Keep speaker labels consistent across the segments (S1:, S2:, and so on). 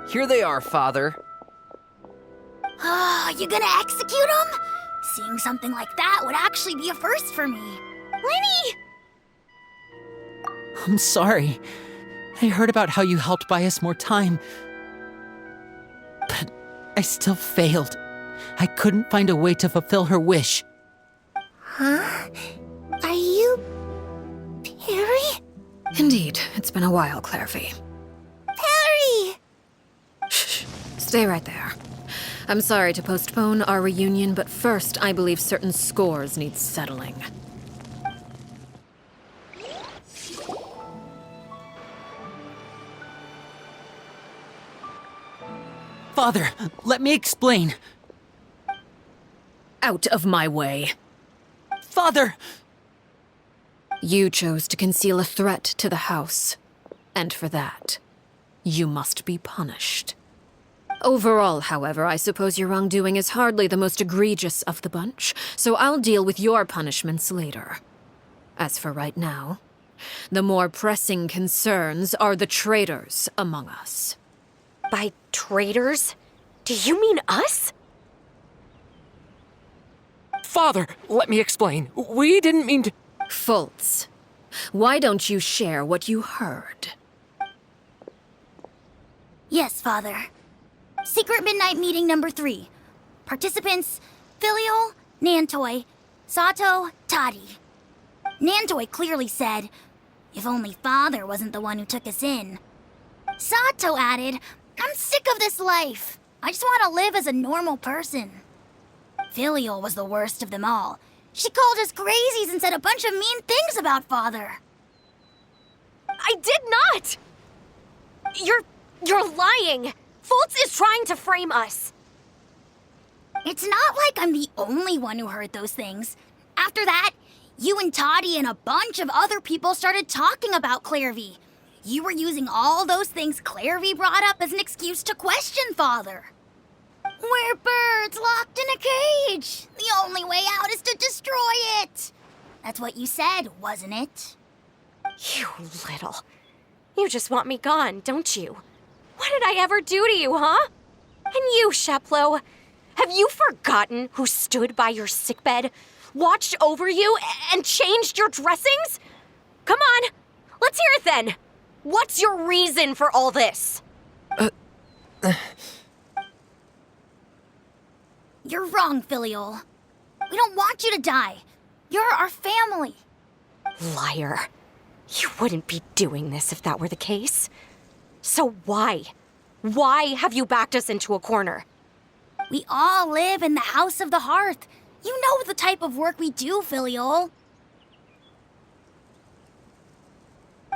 S1: Here they are, Father.
S2: You gonna execute him? Seeing something like that would actually be a first for me. Lenny!
S3: I'm sorry. I heard about how you helped buy us more time. But I still failed. I couldn't find a way to fulfill her wish.
S2: Huh? Are you... Perry?
S4: Indeed, it's been a while, Clairvy.
S2: Perry!
S4: Shh, stay right there. I'm sorry to postpone our reunion, but first, I believe certain scores need settling.
S3: Father, let me explain.
S4: Out of my way.
S3: Father!
S4: You chose to conceal a threat to the house, and for that, you must be punished. Overall, however, I suppose your wrongdoing is hardly the most egregious of the bunch, so I'll deal with your punishments later. As for right now, the more pressing concerns are the traitors among us.
S5: By traitors? Do you mean us?
S1: Father, let me explain. We didn't mean to...
S4: Fultz, why don't you share what you heard?
S2: Yes, Father. Secret Midnight Meeting number 3. Participants, Filial, Nantoi, Sato, Toddy. Nantoi clearly said, if only Father wasn't the one who took us in. Sato added, I'm sick of this life. I just want to live as a normal person. Filial was the worst of them all. She called us crazies and said a bunch of mean things about Father.
S5: I did not! You're lying! Fultz is trying to frame us.
S2: It's not like I'm the only one who heard those things. After that, you and Toddy and a bunch of other people started talking about Clairvy. You were using all those things Clairvy brought up as an excuse to question Father. We're birds locked in a cage. The only way out is to destroy it. That's what you said, wasn't it?
S5: You little... You just want me gone, don't you? What did I ever do to you, huh? And you, Sheplo, have you forgotten who stood by your sickbed, watched over you, and changed your dressings? Come on, let's hear it then. What's your reason for all this?
S2: You're wrong, Filial. We don't want you to die. You're our family.
S5: Liar. You wouldn't be doing this if that were the case. So why? Why have you backed us into a corner?
S2: We all live in the House of the Hearth. You know the type of work we do, Filial.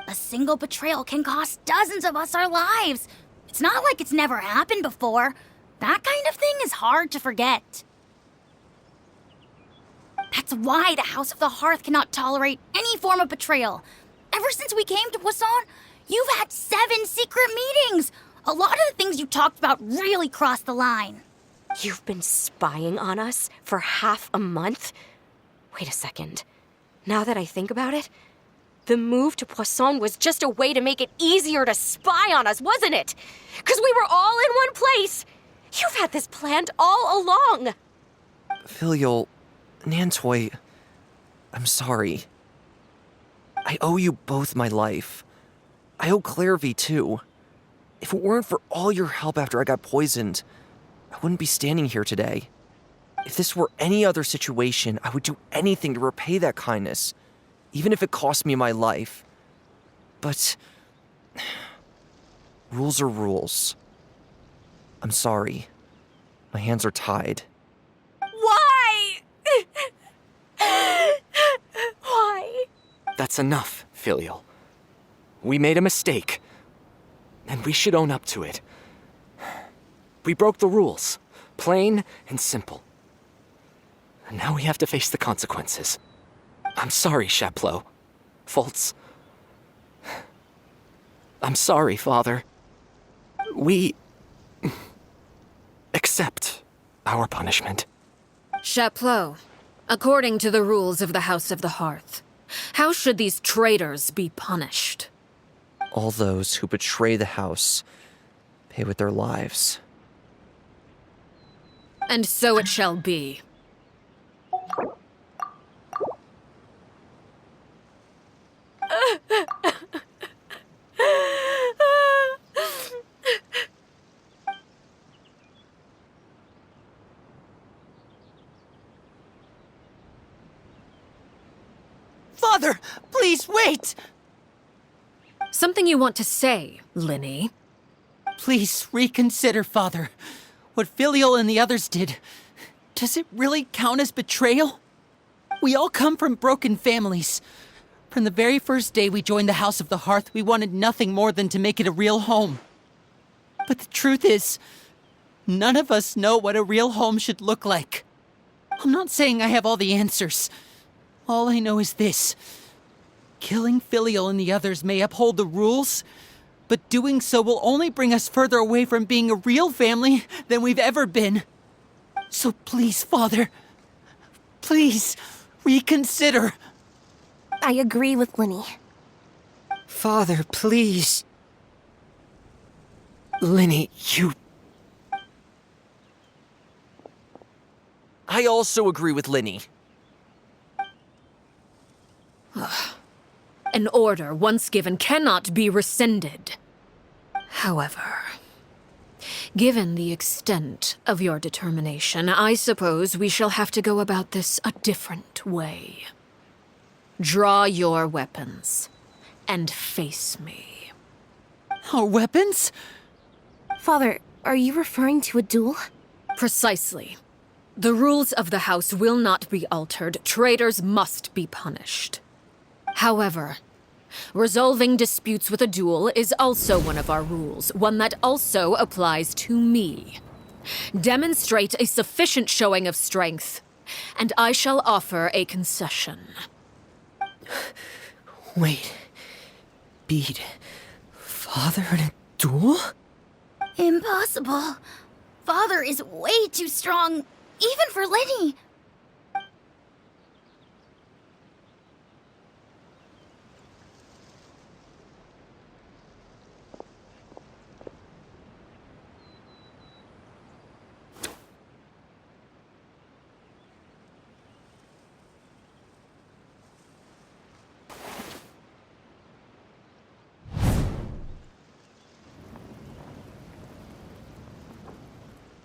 S2: A single betrayal can cost dozens of us our lives. It's not like it's never happened before. That kind of thing is hard to forget. That's why the House of the Hearth cannot tolerate any form of betrayal. Ever since we came to Poisson, you've had 7 secret meetings. A lot of the things you talked about really crossed the line.
S5: You've been spying on us for half a month? Wait a second. Now that I think about it, the move to Poisson was just a way to make it easier to spy on us, wasn't it? Because we were all in one place. You've had this planned all along.
S6: Filial, Nantoi, I'm sorry. I owe you both my life. I owe Clairvy too. If it weren't for all your help after I got poisoned, I wouldn't be standing here today. If this were any other situation, I would do anything to repay that kindness, even if it cost me my life. But rules are rules. I'm sorry. My hands are tied.
S5: Why? Why?
S1: That's enough, Filial. We made a mistake, and we should own up to it. We broke the rules, plain and simple. And now we have to face the consequences. I'm sorry, Sheplo. Fultz. I'm sorry, Father. We accept our punishment.
S4: Chapleau, according to the rules of the House of the Hearth, how should these traitors be punished?
S6: All those who betray the house pay with their lives.
S4: And so it shall be.
S3: Father, please wait!
S4: Something you want to say, Linny?
S3: Please reconsider, Father. What Filial and the others did, does it really count as betrayal? We all come from broken families. From the very first day we joined the House of the Hearth, we wanted nothing more than to make it a real home. But the truth is, none of us know what a real home should look like. I'm not saying I have all the answers. All I know is this. Killing Filial and the others may uphold the rules, but doing so will only bring us further away from being a real family than we've ever been. So please, Father, please reconsider.
S7: I agree with Linny.
S6: Father, please.
S1: Linny, you.
S6: I also agree with Linny.
S4: An order once given cannot be rescinded. However, given the extent of your determination, I suppose we shall have to go about this a different way. Draw your weapons and face me.
S3: Our weapons?
S7: Father, are you referring to a duel?
S4: Precisely. The rules of the house will not be altered. Traitors must be punished. However, resolving disputes with a duel is also one of our rules, one that also applies to me. Demonstrate a sufficient showing of strength, and I shall offer a concession.
S6: Wait. Beat Father in a duel?
S2: Impossible. Father is way too strong, even for Lenny.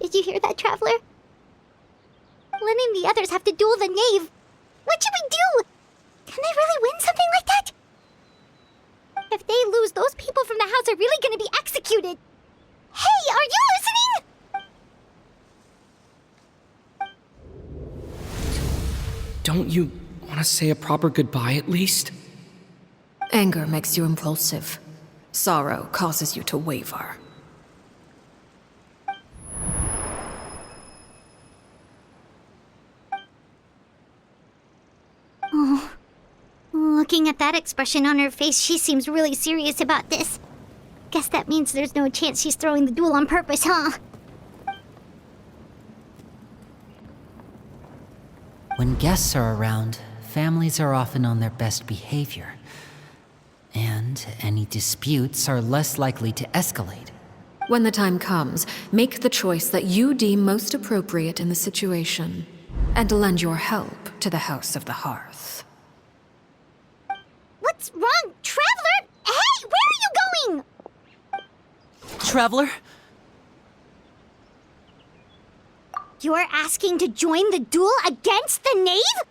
S8: Did you hear that, Traveler? Lenny and the others have to duel the knave. What should we do? Can they really win something like that? If they lose, those people from the house are really gonna be executed. Hey, are you listening?
S9: Don't you want to say a proper goodbye at least?
S4: Anger makes you impulsive. Sorrow causes you to waver.
S8: Looking at that expression on her face, she seems really serious about this. Guess that means there's no chance she's throwing the duel on purpose, huh?
S3: When guests are around, families are often on their best behavior. And any disputes are less likely to escalate.
S4: When the time comes, make the choice that you deem most appropriate in the situation, and lend your help to the House of the Hearth.
S8: What's wrong, Traveler? Hey, where are you going?
S3: Traveler?
S8: You're asking to join the duel against the knave?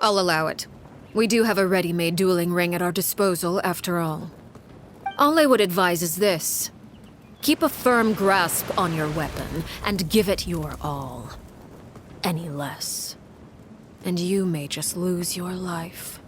S4: I'll allow it. We do have a ready-made dueling ring at our disposal, after all. All I would advise is this. Keep a firm grasp on your weapon, and give it your all. Any less, and you may just lose your life.